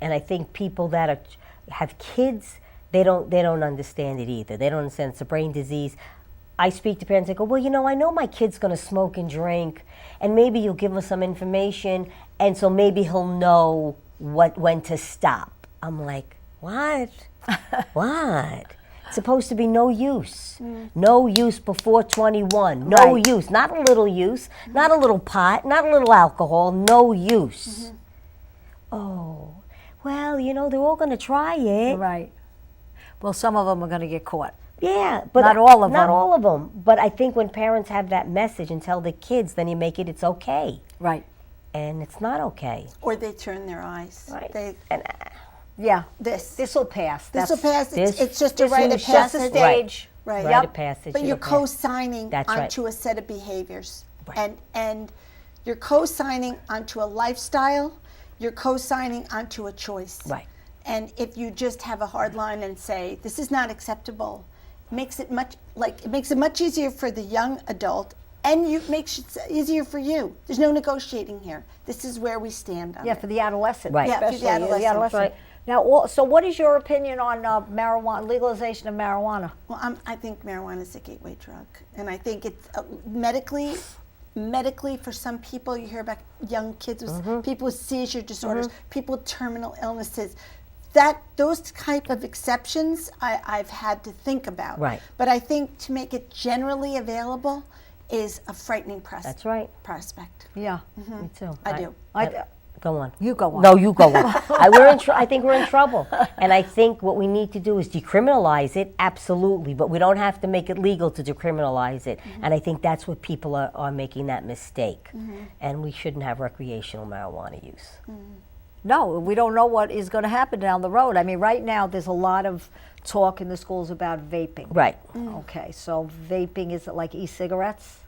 And I think people that have kids, they don't understand it either. They don't understand it's a brain disease. I speak to parents, they go, well, I know my kid's going to smoke and drink, and maybe you'll give us some information, and so maybe he'll know when to stop. I'm like, what? What? It's supposed to be no use. No use before 21. No use. Not a little use. Not a little pot. Not a little alcohol. No use. Oh, well, they're all going to try it. Right. Well, some of them are going to get caught. Yeah, but not all of them. Not all of them. But I think when parents have that message and tell the kids, then you make it's okay. Right. And it's not okay. Or they turn their eyes. Right. Yeah. This will pass. This will pass. It's just a this rite will of just passage. Stage. Right. Rite of passage. But you're co-signing onto a set of behaviors. Right. And you're co-signing onto a lifestyle. You're co-signing onto a choice. Right. And if you just have a hard line and say, this is not acceptable, it makes it much easier for the young adult, and makes it easier for you. There's no negotiating here. This is where we stand on it. For the adolescent. Right. Yeah, for the adolescent. Right. Now, so what is your opinion on marijuana, legalization of marijuana? Well, I think marijuana is a gateway drug, and I think it's medically, for some people, you hear about young kids with people with seizure disorders, people with terminal illnesses. Those type of exceptions I've had to think about. Right. But I think to make it generally available is a frightening That's right. prospect. Yeah. Me too. I do. Go on. You go on. No, you go on. I think we're in trouble. And I think what we need to do is decriminalize it, absolutely, but we don't have to make it legal to decriminalize it. And I think that's what people are making that mistake. And we shouldn't have recreational marijuana use. No, we don't know what is going to happen down the road. I mean, right now there's a lot of talk in the schools about vaping. Right. Okay, so vaping, is it like e-cigarettes?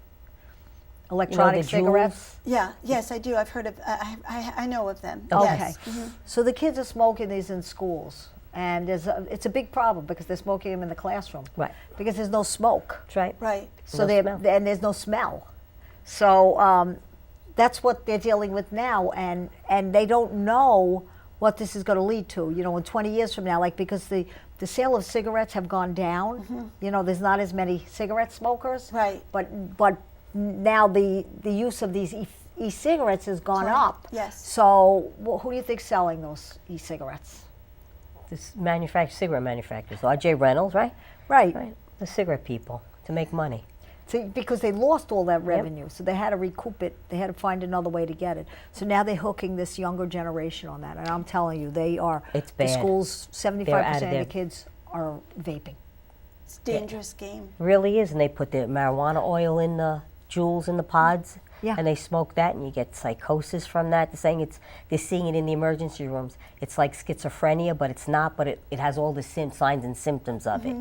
Electronic cigarettes? Yeah, yes, I do. I've heard of, I know of them. Okay. Yes. So the kids are smoking these in schools, and it's a big problem because they're smoking them in the classroom. Right. Because there's no smoke. That's right. Right. So and there's no smell. So that's what they're dealing with now, and they don't know what this is going to lead to, in 20 years from now, because the sale of cigarettes have gone down. There's not as many cigarette smokers. Right. But now the use of these e-cigarettes has gone up. Yes. So who do you think's selling those e-cigarettes? Cigarette manufacturers. R.J. Reynolds, right? Right. The cigarette people, to make money. Because they lost all that revenue, so they had to recoup it. They had to find another way to get it. So now they're hooking this younger generation on that. And I'm telling you, they are. It's bad. The schools, 75% of the kids are vaping. It's a dangerous game. It really is. And they put the marijuana oil in the jewels in the pods. Yeah. And they smoke that, and you get psychosis from that. They're seeing it in the emergency rooms. It's like schizophrenia, but it's not. But it has all the signs and symptoms of it.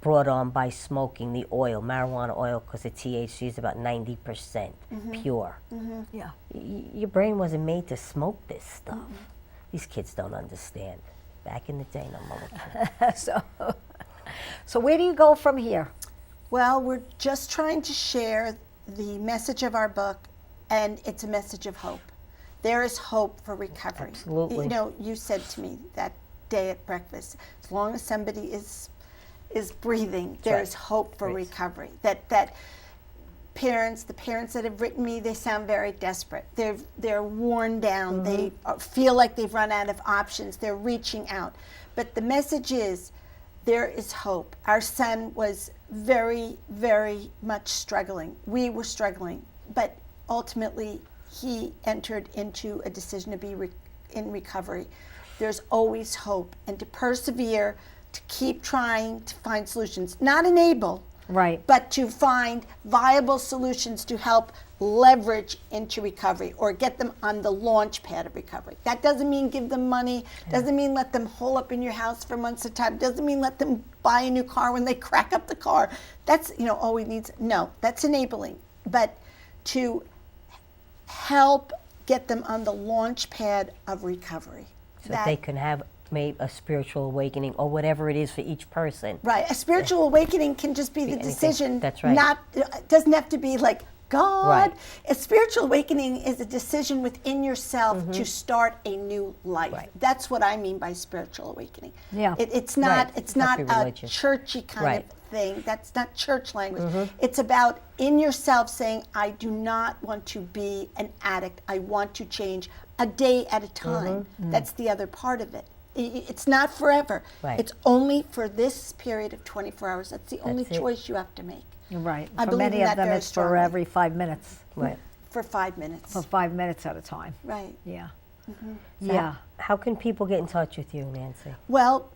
Brought on by smoking the oil, marijuana oil, because the THC is about 90% pure. Yeah. Your brain wasn't made to smoke this stuff. These kids don't understand. Back in the day, no more. So where do you go from here? Well, we're just trying to share the message of our book, and it's a message of hope. There is hope for recovery. Absolutely. You said to me that day at breakfast, as long as somebody is breathing, there is hope for recovery. That the parents that have written me, they sound very desperate. They're worn down. They feel like they've run out of options. They're reaching out. But the message is, there is hope. Our son was very, very much struggling. We were struggling, but ultimately he entered into a decision to be in recovery. There's always hope, and to persevere, to keep trying to find solutions, not enable, right, but to find viable solutions to help leverage into recovery or get them on the launch pad of recovery. That doesn't mean give them money, doesn't mean let them hole up in your house for months at a time, doesn't mean let them buy a new car when they crack up the car. That's, all we need. No, that's enabling. But to help get them on the launch pad of recovery. So that they can have maybe a spiritual awakening or whatever it is for each person. Right. A spiritual awakening can just be the decision. That's right. It doesn't have to be like God. Right. A spiritual awakening is a decision within yourself to start a new life. Right. That's what I mean by spiritual awakening. Yeah. It's not Right. it's Not not be a religious. churchy kind Right. of thing. That's not church language. It's about in yourself saying, I do not want to be an addict. I want to change a day at a time. That's the other part of it. It's not forever. Right. It's only for this period of 24 hours. That's the only That's it. choice you have to make. Right. I For believe many in of that them, very it's for strongly. every 5 minutes. Right. For 5 minutes. For 5 minutes at a time. Right. Yeah. So Yeah. How can people get in touch with you, Nancy? Well,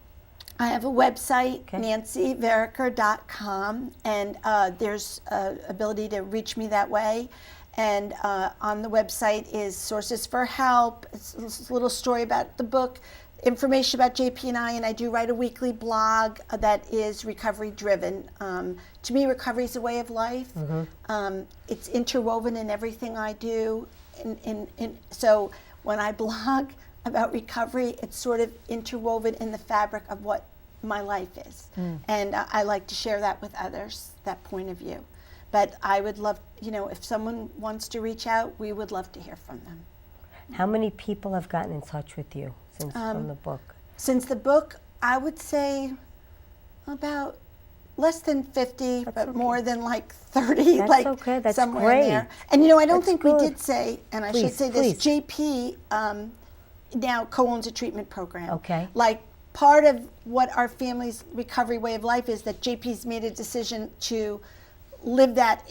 I have a website, Okay. nancyvericker.com, and there's ability to reach me that way. And on the website is sources for help. It's a little story about the book, information about JP and I do write a weekly blog that is recovery driven. To me, recovery is a way of life. It's interwoven in everything I do. So when I blog about recovery, it's sort of interwoven in the fabric of what my life is. And I like to share that with others, that point of view. But I would love, if someone wants to reach out, we would love to hear from them. How many people have gotten in touch with you since from the book? Since the book, I would say about less than 50, but more than like 30, That's like okay. That's somewhere great. in there. And I don't That's think good. we did say, and I should Please, say this, please. JP now co-owns a treatment program. Okay. Like part of what our family's recovery way of life is that JP's made a decision to live that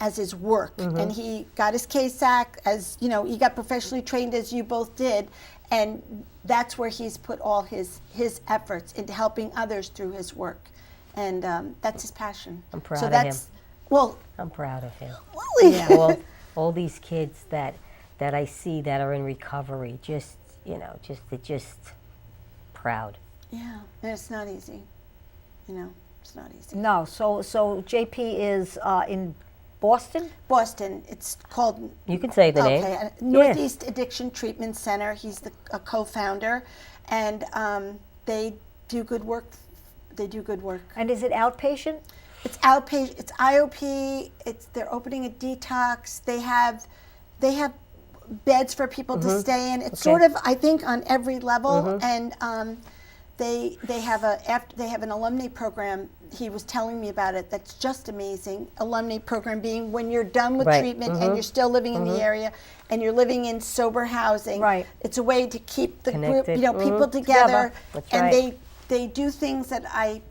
as his work. And he got his KSAC, as he got professionally trained as you both did, and that's where he's put all his efforts into helping others through his work, and that's his passion. I'm proud so of that's, him. Well, I'm proud of him. really, all these kids that I see that are in recovery, just proud. yeah, and it's not easy. It's not easy. No. So JP is in Boston? Boston. It's called. You can say the name. Okay, Northeast Addiction Treatment Center. He's a co-founder, and they do good work. They do good work. And is it outpatient? It's outpatient. It's IOP. They're opening a detox. They have beds for people to stay in. It's sort of, I think, on every level, and they have an alumni program. He was telling me about it. That's just amazing. Alumni program being when you're done with treatment and you're still living in the area and you're living in sober housing. Right. It's a way to keep the Connected. group, people together. That's and right. they do things that I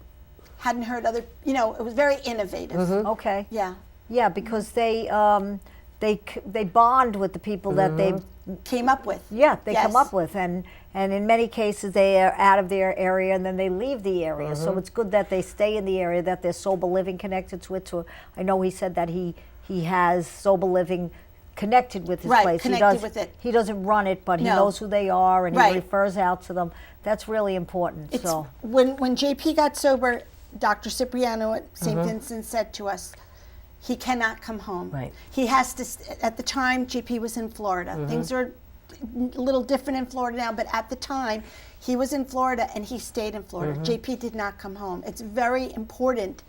hadn't heard other. It was very innovative. Okay. Yeah. Yeah, because they bond with the people that they Came up with. they come up with, and in many cases they are out of their area and then they leave the area. So it's good that they stay in the area that they're sober living connected to it. So I know he said that he has sober living connected with his Right, place. connected with it. He doesn't run it, but he No. knows who they are and Right. he refers out to them. That's really important. It's So when JP got sober, Dr. Cipriano at St. Vincent said to us, he cannot come home. Right. He has to. At the time, JP was in Florida. Things are a little different in Florida now, but at the time, he was in Florida and he stayed in Florida. JP did not come home. It's very important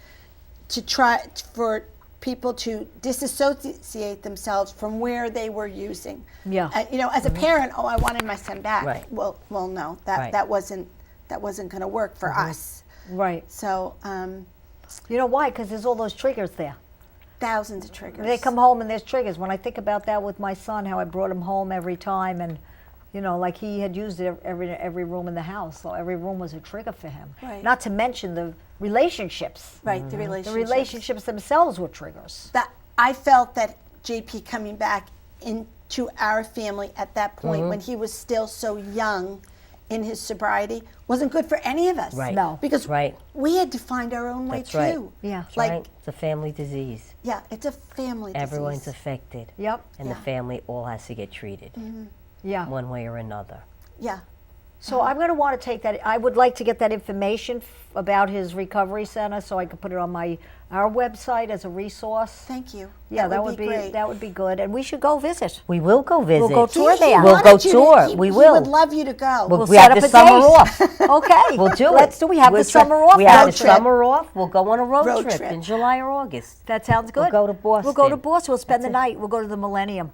to try for people to disassociate themselves from where they were using. Yeah. As a parent, I wanted my son back. Right. Well, no, Right. that wasn't going to work for us. right. So You know why? Because there's all those triggers there. thousands of triggers. They come home and there's triggers. When I think about that with my son, how I brought him home every time, and like he had used every room in the house, so every room was a trigger for him. Right. Not to mention the relationships. Right, the The relationships. relationships themselves were triggers. That I felt that JP coming back into our family at that point when he was still so young in his sobriety wasn't good for any of us. Right. No. Because Right. we had to find our own way That's too. right. Yeah. That's Like, right. It's a family disease. yeah, it's a family disease. Everyone's affected. Yep. And Yeah. the family all has to get treated Yeah. one way or another. Yeah. So I'm going to want to take that. I would like to get that information about his recovery center, so I could put it on our website as a resource. Thank you. Yeah, that would be great. that would be good, and we should go visit. We will go visit. We'll go tour there. We'll go tour. We He will. would love you to go. We'll set have up the a summer date. off. Okay, We'll do it. Let's do. We have the summer off. We have Road the trip. summer off. We'll go on a road Road trip trip. in July or August. That sounds good. We'll go to Boston. We'll go to Boston. We'll spend the night. We'll go to the Millennium.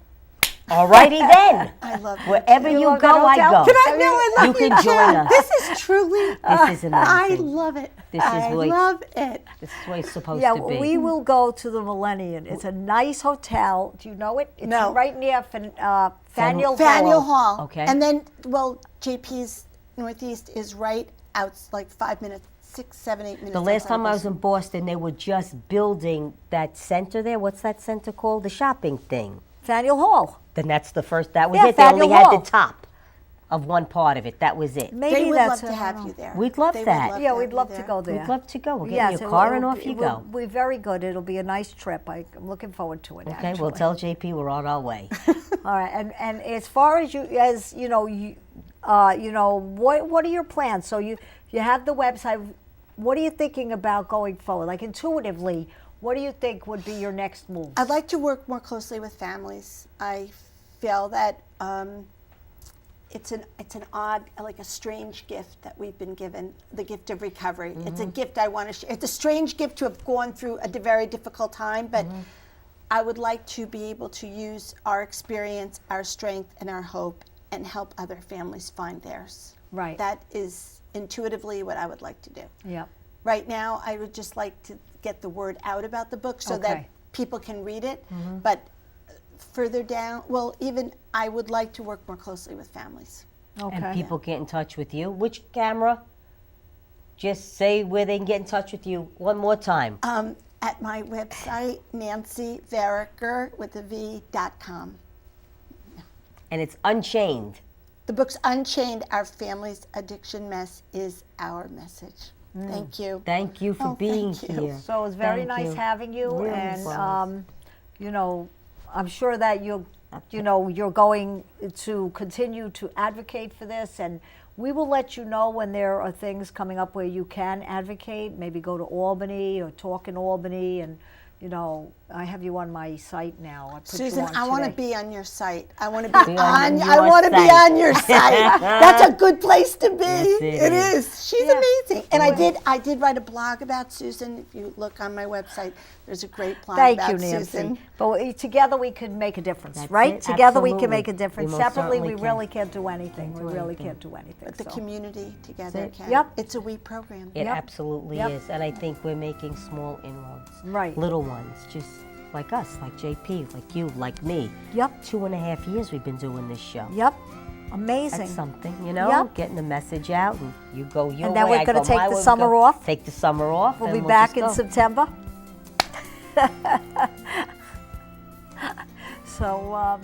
All righty then. I love that. Wherever You you love go, that I hotel? go. Can I know? I love You can join us. This is truly. This is amazing. I love it. This is I what- love it. This is what it's supposed Yeah, to be. we will go to the Millennium. It's a nice hotel. Do you know it? It's No. right near Faneuil Faneuil Hall. Hall. Okay. And then, well, JP's Northeast is right out, like 5 minutes, 6, 7, 8 minutes. The last outside time I was Boston. in Boston, they were just building that center there. What's that center called? The shopping thing. Faneuil Hall. Then that's the first. That was Yeah, it. They only Faneuil had Hall. the top of one part of it. That was it. Maybe They would that's love to have you there. We'd love They would that. love Yeah, to we'd have love you to there. go there. We'd love to go. We'll get Yes, in your car and it'll off you be- it'll go. be very good. It'll be a nice trip. I'm looking forward to it. Okay, actually. we'll tell JP we're on our way. All right, and as far as you know, what are your plans? So you have the website. What are you thinking about going forward? Like intuitively, what do you think would be your next move? I'd like to work more closely with families. I feel that it's an odd, like a strange gift that we've been given, the gift of recovery. It's a gift I want to share. It's a strange gift to have gone through a very difficult time, but I would like to be able to use our experience, our strength, and our hope and help other families find theirs. Right. That is intuitively what I would like to do. Yeah. Right now, I would just like to get the word out about the book so that Okay. people can read it. But further down, well, even I would like to work more closely with families. Okay. And people get in touch with you. Which camera? Just say where they can get in touch with you one more time. At my website, Nancy Vericker with a V.com. And it's Unchained. The book's Unchained, Our Family's Addiction Mess is Our Message. Thank you. Thank you for Oh, being thank you. here. So it was very Thank nice you. having you, Really and was. I'm sure that you're going to continue to advocate for this, and we will let you know when there are things coming up where you can advocate. Maybe go to Albany or talk in Albany, and I have you on my site now. I put Susan, you on I want to today. be on your site. I want to be Be on. on I your want to be site. on your site. That's a good place to be. Yes, it it is. She's Yeah. amazing. And I did write a blog about Susan. If you look on my website, there's a great blog Thank about you, Nancy. Susan. But together we can make a difference, That's right? it. Together we Absolutely. can make a difference. We most Separately, we certainly really can. can't do anything. We do really anything. can't do anything. But the so. community together That's it. can. Yep. It's a we program. It Yep. absolutely Yep. is. And I think we're making small inroads. Right. Little ones, just like us, like JP, like you, like me. Yep. 2.5 years we've been doing this show. Yep. Amazing. That's something, Yep. getting the message out, and you go your And then way, we're I gonna go take my the way, we summer go- off. Take the summer off. We'll and be back just in go. September. So